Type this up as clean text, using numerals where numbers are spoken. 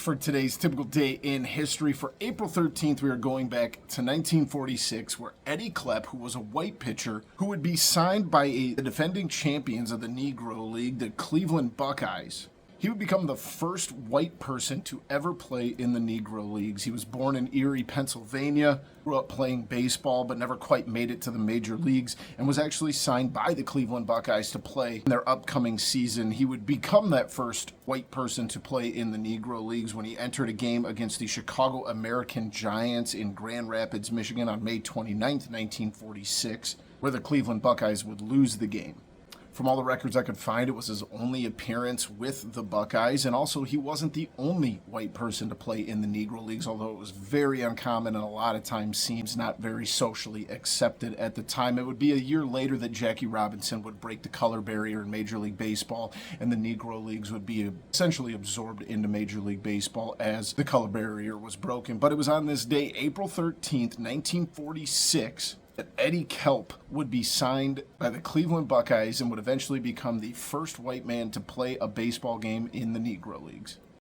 for today's typical day in history. For April 13th, we are going back to 1946, where Eddie Klepp, who was a white pitcher, who would be signed by the defending champions of the Negro League, the Cleveland Buckeyes. He would become the first white person to ever play in the Negro Leagues. He was born in Erie, Pennsylvania, grew up playing baseball, but never quite made it to the major leagues, and was actually signed by the Cleveland Buckeyes to play in their upcoming season. He would become that first white person to play in the Negro Leagues when he entered a game against the Chicago American Giants in Grand Rapids, Michigan on May 29th, 1946, where the Cleveland Buckeyes would lose the game. From all the records I could find, it was his only appearance with the Buckeyes, and also he wasn't the only white person to play in the Negro Leagues, although it was very uncommon and a lot of times seems not very socially accepted at the time. It would be a year later that Jackie Robinson would break the color barrier in Major League Baseball, and the Negro Leagues would be essentially absorbed into Major League Baseball as the color barrier was broken. But it was on this day, April 13th, 1946, that Eddie Klepp would be signed by the Cleveland Buckeyes and would eventually become the first white man to play a baseball game in the Negro Leagues.